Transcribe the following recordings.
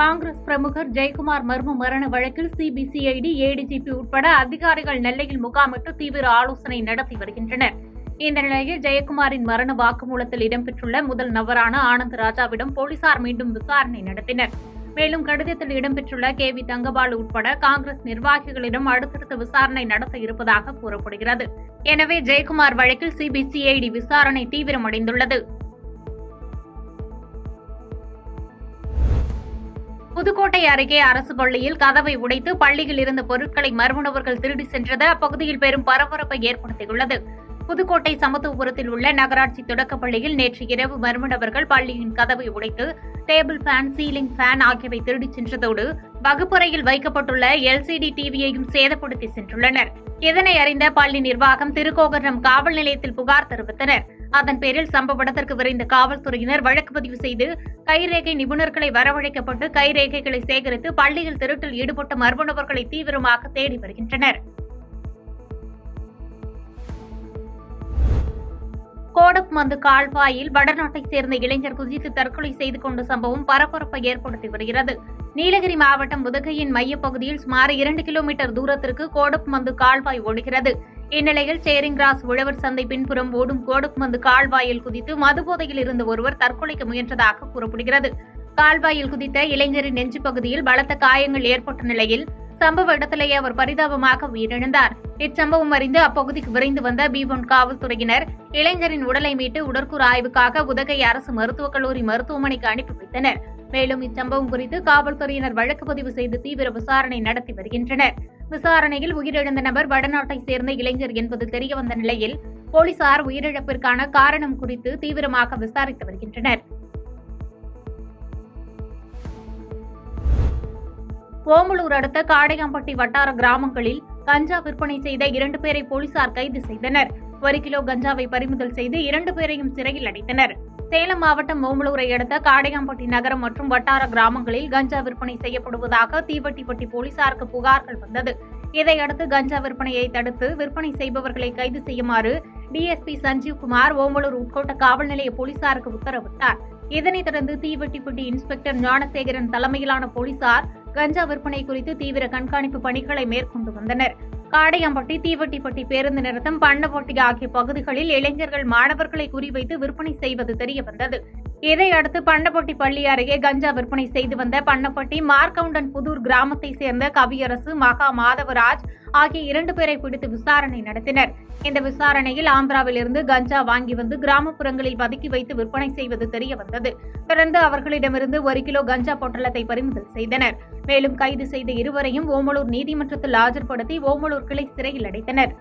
காங்கிரஸ் பிரமுகர் ஜெயக்குமார் மர்ம மரண வழக்கில் சிபிசிஐடி, ஏடிஜிபி உட்பட அதிகாரிகள் நெல்லையில் முகாமிட்டு தீவிர ஆலோசனை நடத்தி வருகின்றனர். இந்த நிலையில் ஜெயக்குமாரின் மரண வாக்குமூலத்தில் இடம்பெற்றுள்ள முதல் நபரான ஆனந்த் ராஜாவிடம் போலீசார் மீண்டும் விசாரணை நடத்தினர். மேலும் கடிதத்தில் இடம்பெற்றுள்ள KV தங்கபாலு உட்பட காங்கிரஸ் நிர்வாகிகளிடம் அடுத்தடுத்த விசாரணை நடத்த இருப்பதாக கூறப்படுகிறது. எனவே ஜெயக்குமார் வழக்கில் சிபிசிஐடி விசாரணை தீவிரமடைந்துள்ளது. புதுக்கோட்டை அருகே அரசு பள்ளியில் கதவை உடைத்து பள்ளியில் இருந்த பொருட்களை மர்ம நபர்கள் திருடி சென்றது அப்பகுதியில் பெரும் பரபரப்பை ஏற்படுத்தியுள்ளது. புதுக்கோட்டை சமத்துவபுரத்தில் உள்ள நகராட்சி தொடக்கப் பள்ளியில் நேற்று இரவு மர்ம நபர்கள் பள்ளியின் கதவை உடைத்து டேபிள் ஃபேன், சீலிங் ஃபேன் ஆகியவை திருடிச் சென்றதோடு வகுப்பறையில் வைக்கப்பட்டுள்ள LCD டிவியையும் சேதப்படுத்தி சென்றுள்ளனர். இதனை அறிந்த பள்ளி நிர்வாகம் திருக்கோகரம் காவல் நிலையத்தில் புகார் தெரிவித்தனர். அதன் பேரில் சம்பவ இடத்திற்கு விரைந்த காவல்துறையினர் வழக்கு பதிவு செய்து கைரேகை நிபுணர்களை வரவழைக்கப்பட்டு கைரேகைகளை சேகரித்து பள்ளியில் திருட்டில் ஈடுபட்ட மர்ம நபர்களை தீவிரமாக தேடி வருகின்றனர். கோடப்மந்து கால்வாயில் வடநாட்டைச் சேர்ந்த இளைஞர் குதித்து தற்கொலை செய்து கொண்ட சம்பவம் பரபரப்பை ஏற்படுத்தி வருகிறது. நீலகிரி மாவட்டம் உதகையின் மையப்பகுதியில் சுமார் 2 கிலோமீட்டர் தூரத்திற்கு கோடப்மந்து கால்வாய் ஓடுகிறது. இந்நிலையில் சேரிங் கிராஸ் உழவர் சந்தை பின்புறம் ஓடும் கோடப்மந்து கால்வாயில் குதித்து மதுபோதையில் இருந்த ஒருவர் தற்கொலைக்கு முயன்றதாக கூறப்படுகிறது. கால்வாயில் குதித்த இளைஞரின் நெஞ்சு பகுதியில் பலத்த காயங்கள் ஏற்பட்ட நிலையில் சம்பவ இடத்திலேயே அவர் பரிதாபமாக உயிரிழந்தார். இச்சம்பவம் அறிந்து அப்பகுதிக்கு விரைந்து வந்த B1 காவல்துறையினர் இளைஞரின் உடலை மீட்டு உடற்கூறு ஆய்வுக்காக உதகை அரசு மருத்துவக் கல்லூரி மருத்துவமனைக்கு அனுப்பி வைத்தனர். மேலும் இச்சம்பவம் குறித்து காவல்துறையினர் வழக்கு பதிவு செய்து தீவிர விசாரணை நடத்தி வருகின்றனர். விசாரணையில் உயிரிழந்த நபர் வடநாட்டை சேர்ந்த இளைஞர் என்பது தெரியவந்த நிலையில் போலீசார் உயிரிழப்பிற்கான காரணம் குறித்து தீவிரமாக விசாரித்து வருகின்றனர். ஓமலூர் அடுத்த காடையாம்பட்டி வட்டார கிராமங்களில் கஞ்சா விற்பனை செய்த 2 பேரை போலீசார் கைது செய்தனர். 1 கிலோ கஞ்சாவை பறிமுதல் செய்து 2 பேரையும் சிறையில் அடைத்தனர். சேலம் மாவட்டம் ஓமலூரை அடுத்த காடையாம்பட்டி நகரம் மற்றும் வட்டார கிராமங்களில் கஞ்சா விற்பனை செய்யப்படுவதாக தீவட்டிப்பட்டி போலீசாருக்கு புகார்கள் வந்தது. இதையடுத்து கஞ்சா விற்பனையை தடுத்து விற்பனை செய்பவர்களை கைது செய்யுமாறு DSP சஞ்சீவ்குமார் ஓமலூர் உட்கோட்ட காவல் நிலைய போலீசாருக்கு உத்தரவிட்டார். இதனைத் தொடர்ந்து தீவட்டிப்பட்டி இன்ஸ்பெக்டர் ஞானசேகரன் தலைமையிலான போலீசார் கஞ்சா விற்பனை குறித்து தீவிர கண்காணிப்பு பணிகளை மேற்கொண்டு வந்தனர். காடையாம்பட்டி, தீவட்டிப்பட்டி பேருந்து நிறுத்தம், பண்ணப்பட்டி ஆகிய பகுதிகளில் இளைஞர்கள் மாணவர்களை குறிவைத்து விற்பனை செய்வது தெரியவந்தது. இதையடுத்து பண்ணப்பட்டி பள்ளி அருகே கஞ்சா விற்பனை செய்து வந்த பண்ணப்பட்டி மார்க்கவுண்டன் புதூர் கிராமத்தைச் சேர்ந்த கவியரசு, மகா மாதவராஜ் ஆகிய 2 பேரை பிடித்து விசாரணை நடத்தினர். இந்த விசாரணையில் ஆந்திராவில் இருந்து கஞ்சா வாங்கி வந்து கிராமப்புறங்களில் பதுக்கி வைத்து விற்பனை செய்வது தெரியவந்தது. தொடர்ந்து அவர்களிடமிருந்து 1 கிலோ கஞ்சா பொட்டலத்தை பறிமுதல் செய்தனர். மேலும் கைது செய்த இருவரையும் ஓமலூர் நீதிமன்றத்தில் ஆஜர்படுத்தி ஓமலூர் கிளை சிறையில் அடைத்தனர்.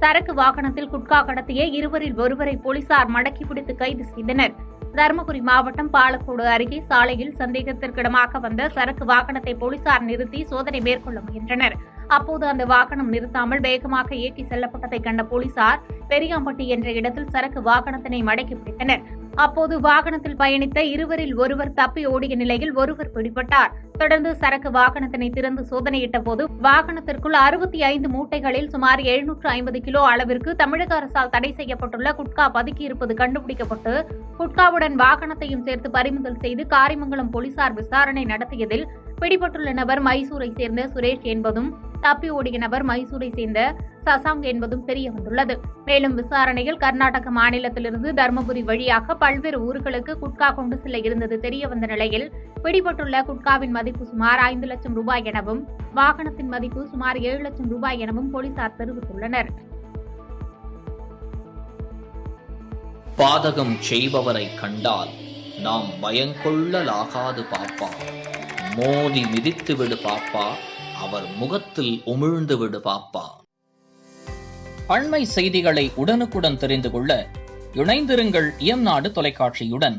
சரக்கு வாகனத்தில் குட்கா கடத்திய இருவரில் ஒருவரை போலீசார் மடக்கி பிடித்து கைது செய்தனர். தருமபுரி மாவட்டம் பாலக்கோடு அருகே சாலையில் சந்தேகத்திற்கிடமாக வந்த சரக்கு வாகனத்தை போலீசார் நிறுத்தி சோதனை மேற்கொள்ள முயன்றனர். அப்போது அந்த வாகனம் நிறுத்தாமல் வேகமாக ஏற்றி செல்லப்பட்டதை கண்ட போலீசார் பெரியாம்பட்டி என்ற இடத்தில் சரக்கு வாகனத்தினை மடக்கி பிடித்தனர். அப்போது வாகனத்தில் பயணித்த இருவரில் ஒருவர் தப்பி ஓடிய நிலையில் ஒருவர் பிடிபட்டார். தொடர்ந்து சரக்கு வாகனத்தினை திறந்து சோதனையிட்ட போது வாகனத்திற்குள் 65 மூட்டைகளில் சுமார் 750 கிலோ அளவிற்கு தமிழக அரசால் தடை செய்யப்பட்டுள்ள குட்கா பதுக்கியிருப்பது கண்டுபிடிக்கப்பட்டு குட்காவுடன் வாகனத்தையும் சேர்த்து பறிமுதல் செய்து காரிமங்கலம் போலீசார் விசாரணை நடத்தியதில் பிடிபட்டுள்ள நபர் மைசூரை சேர்ந்த சுரேஷ் என்பதும் தப்பி ஓடிய நபர் மைசூரை சேர்ந்த சசாங் என்பதும் தெரியவந்துள்ளது. மேலும் விசாரணையில் கர்நாடக மாநிலத்திலிருந்து தருமபுரி வழியாக பல்வேறு ஊர்களுக்கு குட்கா கொண்டு செல்ல இருந்தது தெரியவந்த நிலையில் பிடிபட்டுள்ள குட்காவின் மதிப்பு சுமார் 5 லட்சம் ரூபாய் எனவும் வாகனத்தின் மதிப்பு சுமார் 7 லட்சம் ரூபாய் எனவும் போலீசார் தெரிவித்துள்ளனர். பாதகம் செய்பவரை கண்டால் நாம் பயங்கொள்ளலாகாது பாப்பா, மோதி மிதித்து விடு பாப்பா, அவர் முகத்தில் உமிழ்ந்து விடு பாப்பா. அண்மை செய்திகளை உடனுக்குடன் தெரிந்து கொள்ள இணைந்திருங்கள் இயம்நாடு தொலைக்காட்சியுடன்.